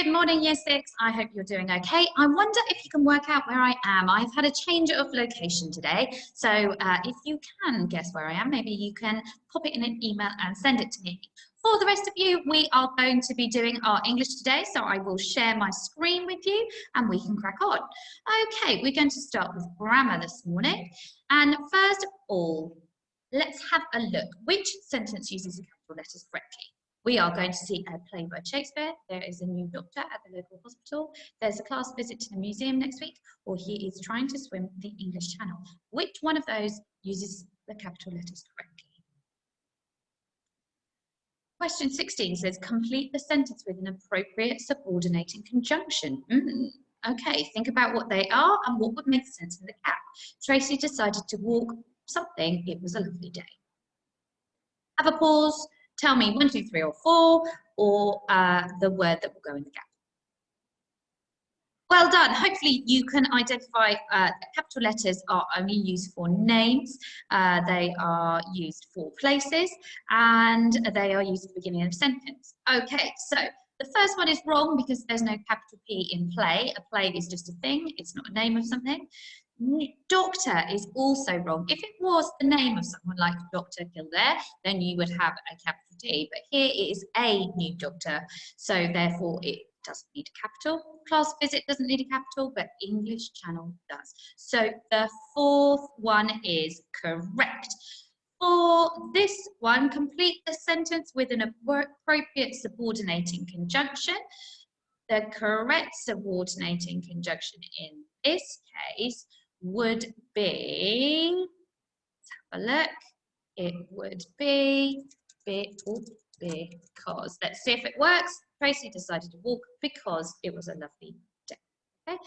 Good morning, Year 6. I hope you're doing okay. I wonder if you can work out where I am. I've had a change of location today. So if you can guess where I am, maybe you can pop it in an email and send it to me. For the rest of you, we are going to be doing our English today. So I will share my screen with you and we can crack on. Okay, we're going to start with grammar this morning. And first of all, let's have a look. Which sentence uses the capital letters correctly? We are going to see a play by Shakespeare. There is a new doctor at the local hospital. There's a class visit to the museum next week, or he is trying to swim the English Channel. Which one of those uses the capital letters correctly? Question 16 says, complete the sentence with an appropriate subordinating conjunction. Okay, think about what they are and what would make sense in the gap. Tracy decided to walk something. It was a lovely day. Have a pause. Tell me 1, 2, 3, or 4, or the word that will go in the gap. Well done. Hopefully you can identify that capital letters are only used for names, they are used for places, and they are used at the beginning of a sentence. Okay, so the first one is wrong because there's no capital P in play. A play is just a thing, it's not a name of something. Doctor is also wrong. If it was the name of someone like Dr. Kildare, then you would have a capital D, but here it is a new doctor, so therefore it doesn't need a capital. Class visit doesn't need a capital, but English Channel does. So the fourth one is correct. For this one, complete the sentence with an appropriate subordinating conjunction. The correct subordinating conjunction in this case would be, let's have a look, it would be because. Let's see if it works. Tracy decided to walk because it was a lovely day. Okay?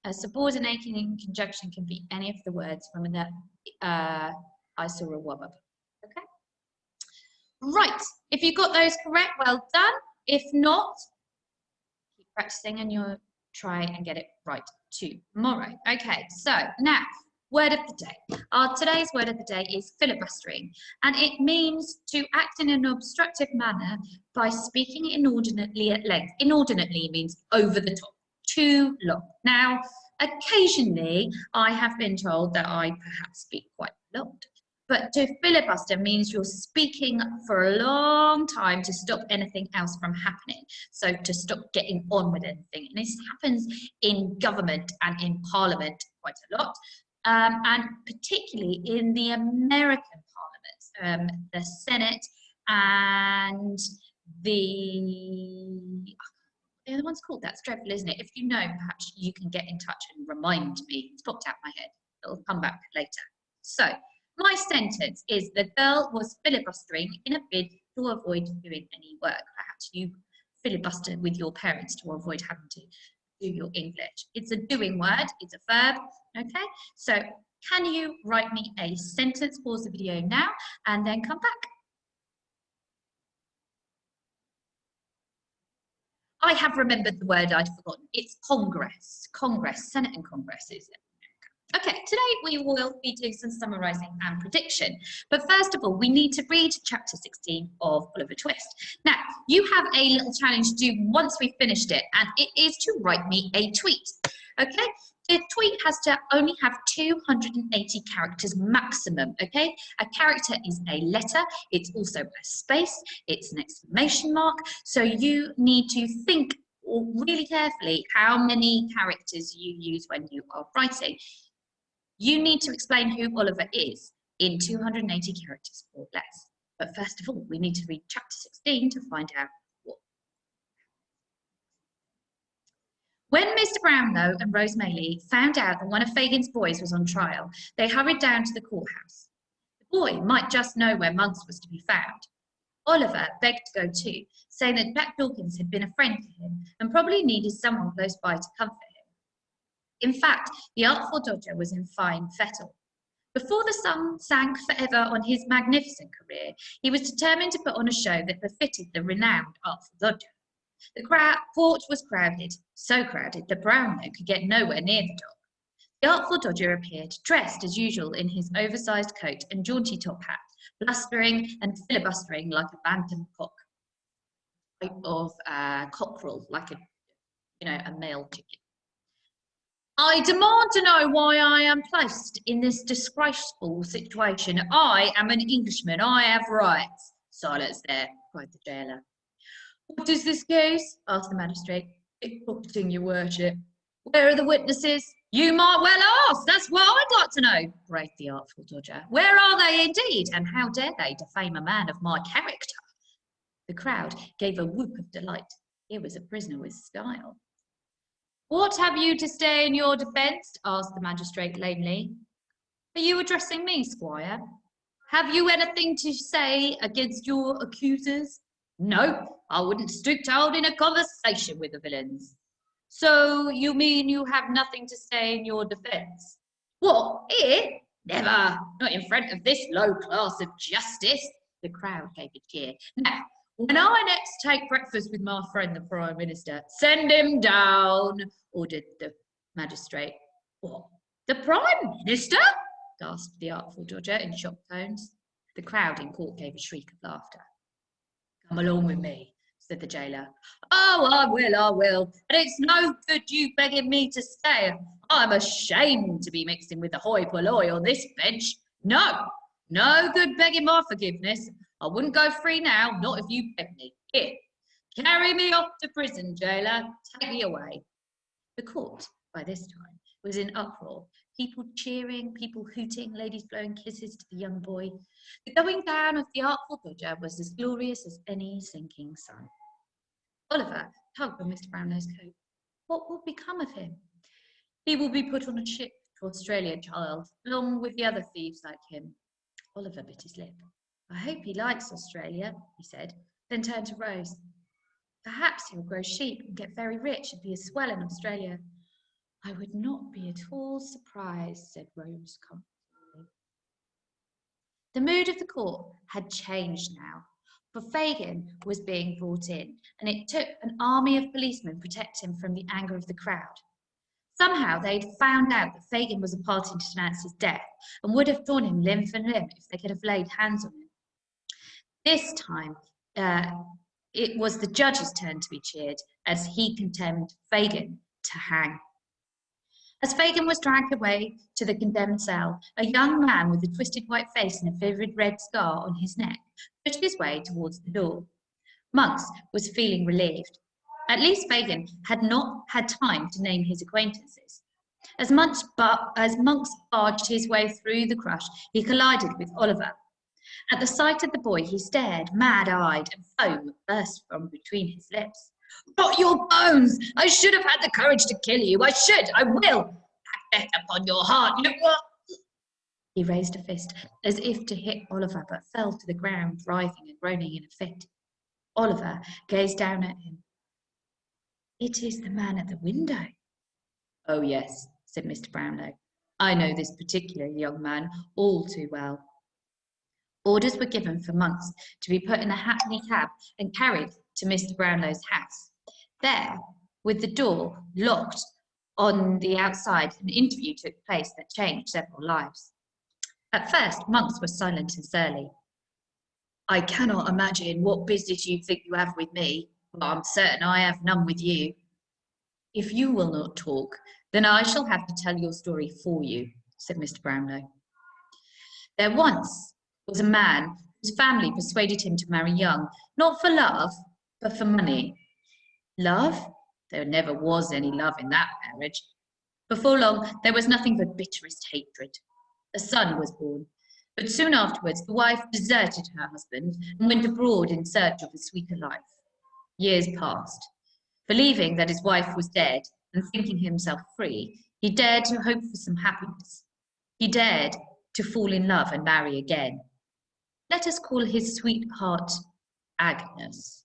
A subordinating conjunction can be any of the words from the I saw a wubba. Okay? Right, if you got those correct, well done. If not, keep practicing and you'll try and get it right tomorrow. Okay, so now, word of the day. Today's word of the day is filibustering, and it means to act in an obstructive manner by speaking inordinately at length. Inordinately means over the top, too long. Now, occasionally I have been told that I perhaps speak quite long. But to filibuster means you're speaking for a long time to stop anything else from happening. So to stop getting on with anything. And this happens in government and in parliament quite a lot. And particularly in the American parliaments, the Senate and the other one's called, that's dreadful, isn't it? If you know, perhaps you can get in touch and remind me. It's popped out my head. It'll come back later. So, my sentence is the girl was filibustering in a bid to avoid doing any work. Perhaps you filibuster with your parents to avoid having to do your English. It's a doing word, it's a verb, okay? So can you write me a sentence, pause the video now, and then come back? I have remembered the word I'd forgotten. It's Congress. Congress, Senate and Congress is it? Okay, today we will be doing some summarising and prediction. But first of all, we need to read chapter 16 of Oliver Twist. Now, you have a little challenge to do once we've finished it, and it is to write me a tweet. Okay, the tweet has to only have 280 characters maximum, okay? A character is a letter, it's also a space, it's an exclamation mark, so you need to think really carefully how many characters you use when you are writing. You need to explain who Oliver is in 280 characters or less. But first of all, we need to read chapter 16 to find out what. When Mr. Brownlow and Rose Maylie found out that one of Fagin's boys was on trial, they hurried down to the courthouse. The boy might just know where Monks was to be found. Oliver begged to go too, saying that Jack Dawkins had been a friend to him and probably needed someone close by to comfort him. In fact, the Artful Dodger was in fine fettle. Before the sun sank forever on his magnificent career, he was determined to put on a show that befitted the renowned Artful Dodger. The court was crowded, so crowded that Brownlow could get nowhere near the dock. The Artful Dodger appeared, dressed as usual in his oversized coat and jaunty top hat, blustering and filibustering like a bantam cock, type of cockerel, like a you know, a male chicken. I demand to know why I am placed in this disgraceful situation. I am an Englishman. I have rights. Silence there, cried the jailer. What is this case? Asked the magistrate. Pickpocketing, your worship. Where are the witnesses? You might well ask. That's what I'd like to know, raved the Artful Dodger. Where are they indeed, and how dare they defame a man of my character? The crowd gave a whoop of delight. Here was a prisoner with style. What have you to say in your defence? Asked the magistrate lamely. Are you addressing me, squire? Have you anything to say against your accusers? No, I wouldn't stoop to holding a conversation with the villains. So you mean you have nothing to say in your defence? What, here? Never, not in front of this low class of justice. The crowd gave a cheer. Now, when I next take breakfast with my friend the Prime Minister, send him down, ordered the magistrate. What, the Prime Minister? Gasped the Artful Dodger in shocked tones. The crowd in court gave a shriek of laughter. Come along with me, said the jailer. Oh, I will, but it's no good you begging me to stay. I'm ashamed to be mixing with the hoi polloi on this bench. No good begging my forgiveness. I wouldn't go free now, not if you begged me. Here, carry me off to prison, jailer. Take me away. The court, by this time, was in uproar. People cheering, people hooting, ladies blowing kisses to the young boy. The going down of the Artful Dodger was as glorious as any sinking sun. Oliver tugged on Mr. Brownlow's coat. What will become of him? He will be put on a ship to Australia, child, along with the other thieves like him. Oliver bit his lip. I hope he likes Australia, he said, then turned to Rose. Perhaps he'll grow sheep and get very rich and be a swell in Australia. I would not be at all surprised, said Rose comfortably. The mood of the court had changed now, for Fagin was being brought in, and it took an army of policemen to protect him from the anger of the crowd. Somehow they'd found out that Fagin was a party to denounce his death, and would have torn him limb from limb if they could have laid hands on him. This time, it was the judge's turn to be cheered, as he condemned Fagin to hang. As Fagin was dragged away to the condemned cell, a young man with a twisted white face and a vivid red scar on his neck pushed his way towards the door. Monks was feeling relieved. At least Fagin had not had time to name his acquaintances. As Monks barged his way through the crush, he collided with Oliver. At the sight of the boy, he stared, mad-eyed, and foam burst from between his lips. Rot your bones! I should have had the courage to kill you. I will! Have death upon your heart, you what? He raised a fist, as if to hit Oliver, but fell to the ground, writhing and groaning in a fit. Oliver gazed down at him. It is the man at the window. Oh, yes, said Mr. Brownlow. I know this particular young man all too well. Orders were given for Monks to be put in a hackney cab and carried to Mr. Brownlow's house. There, with the door locked on the outside, an interview took place that changed several lives. At first, Monks was silent and surly. I cannot imagine what business you think you have with me, but I'm certain I have none with you. If you will not talk, then I shall have to tell your story for you, said Mr. Brownlow. There once was a man whose family persuaded him to marry young, not for love, but for money. Love? There never was any love in that marriage. Before long, there was nothing but bitterest hatred. A son was born, but soon afterwards the wife deserted her husband and went abroad in search of a sweeter life. Years passed. Believing that his wife was dead and thinking himself free, he dared to hope for some happiness. He dared to fall in love and marry again. Let us call his sweetheart Agnes.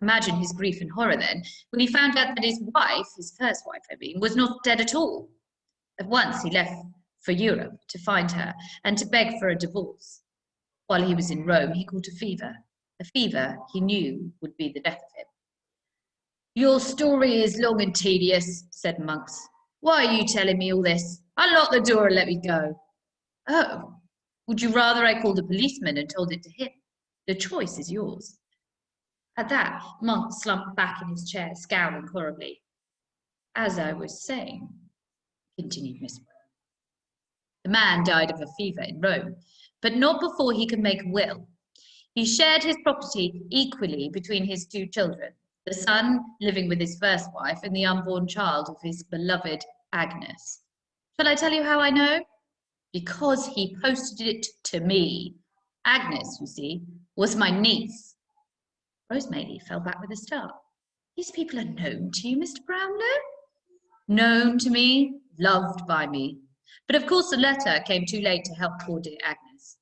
Imagine his grief and horror then, when he found out that his wife, his first wife I mean, was not dead at all. At once he left for Europe to find her and to beg for a divorce. While he was in Rome, he caught a fever he knew would be the death of him. Your story is long and tedious, said Monks. Why are you telling me all this? Unlock the door and let me go. Oh, would you rather I called a policeman and told it to him? The choice is yours. At that, Monks slumped back in his chair, scowling horribly. As I was saying, continued Miss Brown, the man died of a fever in Rome, but not before he could make a will. He shared his property equally between his two children, the son living with his first wife and the unborn child of his beloved Agnes. Shall I tell you how I know? Because he posted it to me. Agnes, you see, was my niece. Rosemary fell back with a start. These people are known to you, Mr. Brownlow? Known to me, loved by me. But of course the letter came too late to help poor dear Agnes.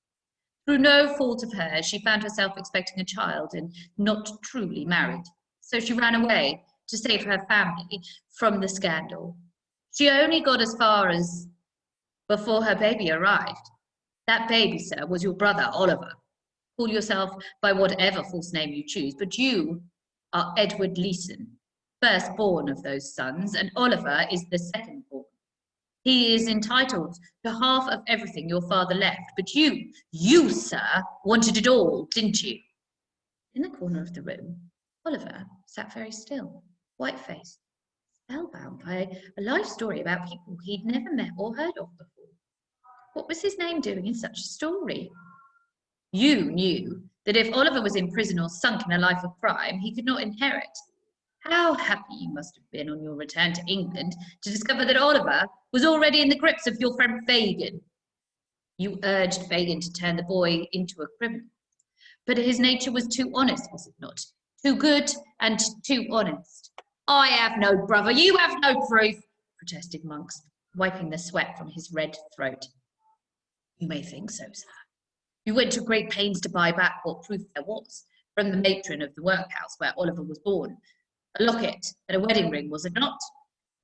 Through no fault of hers, she found herself expecting a child and not truly married. So she ran away to save her family from the scandal. She only got as far as before her baby arrived. That baby, sir, was your brother, Oliver. Call yourself by whatever false name you choose, but you are Edward Leeson, firstborn of those sons, and Oliver is the secondborn. He is entitled to half of everything your father left, but you, sir, wanted it all, didn't you? In the corner of the room, Oliver sat very still, white-faced, spellbound by a life story about people he'd never met or heard of before. What was his name doing in such a story? You knew that if Oliver was in prison or sunk in a life of crime, he could not inherit. How happy you must have been on your return to England to discover that Oliver was already in the grips of your friend Fagin. You urged Fagin to turn the boy into a criminal. But his nature was too honest, was it not? Too good and too honest. I have no brother, you have no proof, protested Monks, wiping the sweat from his red throat. You may think so, sir. You went to great pains to buy back what proof there was from the matron of the workhouse where Oliver was born. A locket and a wedding ring, was it not?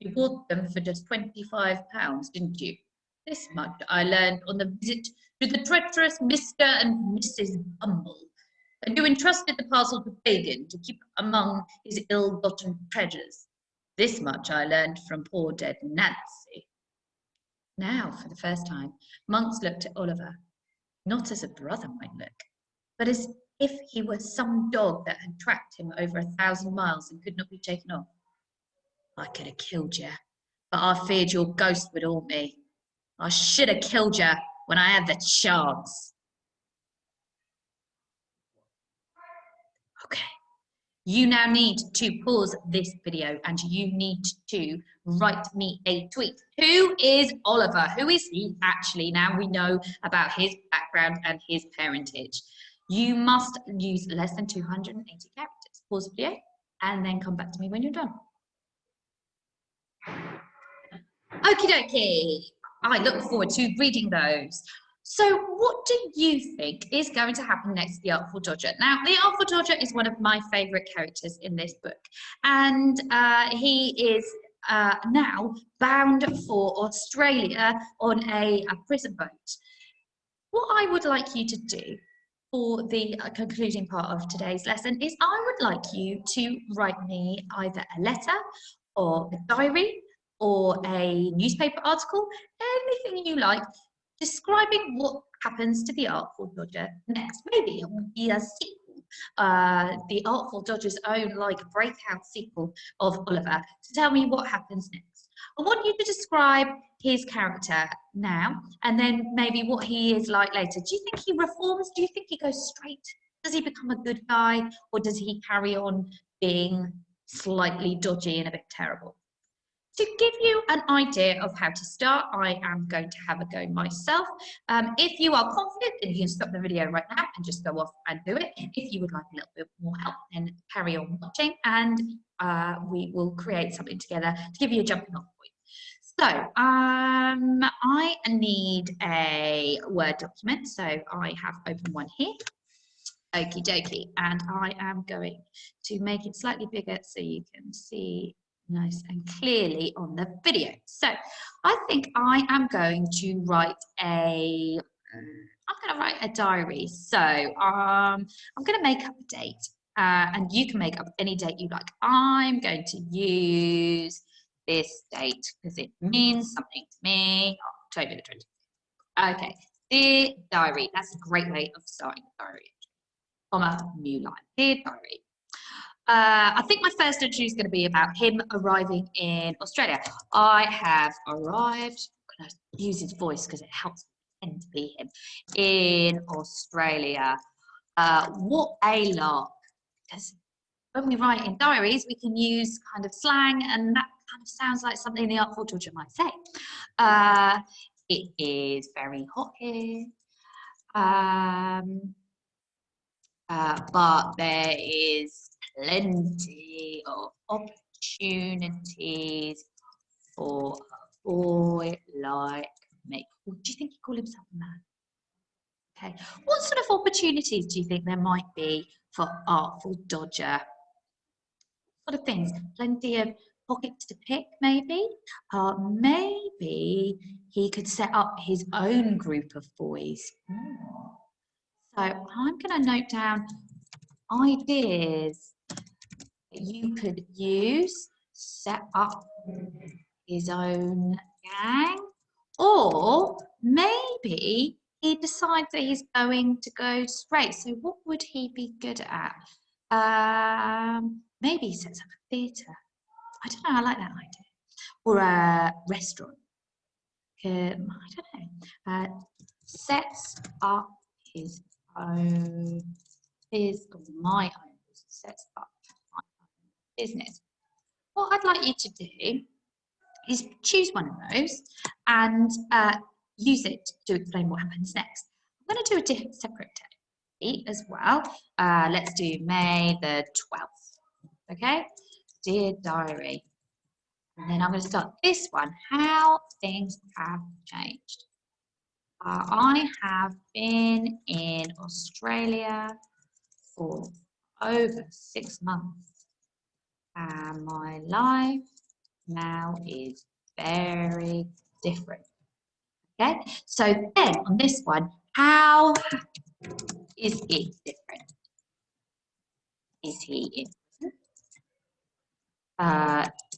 You bought them for just £25, didn't you? This much I learned on the visit to the treacherous Mr. and Mrs. Bumble, and you entrusted the parcel to Fagin to keep among his ill-gotten treasures. This much I learned from poor dead Nancy. Now, for the first time, Monks looked at Oliver, not as a brother might look, but as if he were some dog that had tracked him over 1,000 miles and could not be taken off. I could have killed you, but I feared your ghost would haunt me. I should have killed you when I had the chance. Okay, you now need to pause this video and you need to write me a tweet. Who is Oliver? Who is he actually? Now we know about his background and his parentage. You must use less than 280 characters. Pause the video and then come back to me when you're done. Okie dokie. I look forward to reading those. So what do you think is going to happen next to the Artful Dodger? Now, the Artful Dodger is one of my favourite characters in this book. And he is now bound for Australia on a prison boat. What I would like you to do for the concluding part of today's lesson is I would like you to write me either a letter or a diary or a newspaper article, anything you like, describing what happens to the Artful Dodger next. Maybe it will be a sequel, the Artful Dodger's own like breakout sequel of Oliver, to tell me what happens next. I want you to describe his character now, and then maybe what he is like later. Do you think he reforms? Do you think he goes straight? Does he become a good guy, or does he carry on being slightly dodgy and a bit terrible? To give you an idea of how to start, I am going to have a go myself. If you are confident, then you can stop the video right now and just go off and do it. If you would like a little bit more help, then carry on watching and we will create something together to give you a jumping off point. So I need a Word document. So I have opened one here. Okie dokie. And I am going to make it slightly bigger so you can see nice and clearly on the video. So I think I am going to write a diary. So I'm going to make up a date and you can make up any date you like. I'm going to use this date because it means something to me. October the 20th. Okay, dear diary. That's a great way of starting a diary. Comma, new line. Dear diary. I think my first entry is going to be about him arriving in Australia. I have arrived. I'm going to use his voice because it helps pretend to be him in Australia. What a lark! Because when we write in diaries, we can use kind of slang, and that kind of sounds like something the Artful Dodger might say. It is very hot here. But there is plenty of opportunities for a boy like me. Or do you think he'd call himself a man? Okay. What sort of opportunities do you think there might be for Artful Dodger? What sort of things? Plenty of pockets to pick, maybe? Maybe he could set up his own group of boys. So I'm going to note down ideas that you could use, set up his own gang, or maybe he decides that he's going to go straight. So what would he be good at? Maybe he sets up a theatre. I don't know, I like that idea. Or a restaurant. I don't know. Sets up his own, my own, sets up my own business. What I'd like you to do is choose one of those and use it to explain what happens next. I'm going to do a separate date as well. Let's do May the 12th. Okay, dear diary. And then I'm going to start this one, how things have changed. I have been in Australia for over 6 months, and my life now is very different. Okay, so then on this one, how is it different? Is he in prison?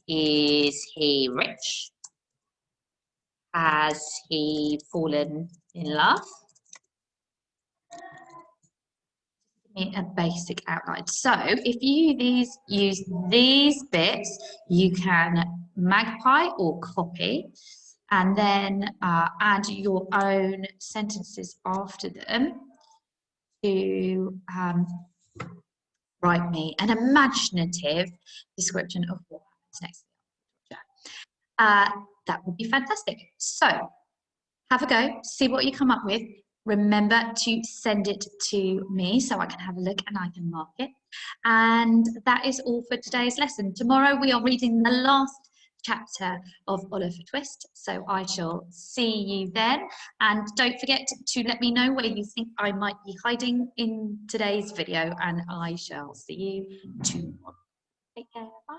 Is he rich? Has he fallen in love? A basic outline. So if you use these bits, you can magpie or copy, and then add your own sentences after them to write me an imaginative description of what happens next. That would be fantastic. So have a go, see what you come up with. Remember to send it to me so I can have a look and I can mark it. And that is all for today's lesson. Tomorrow we are reading the last chapter of Oliver Twist. So I shall see you then. And don't forget to let me know where you think I might be hiding in today's video. And I shall see you tomorrow. Take care. Bye.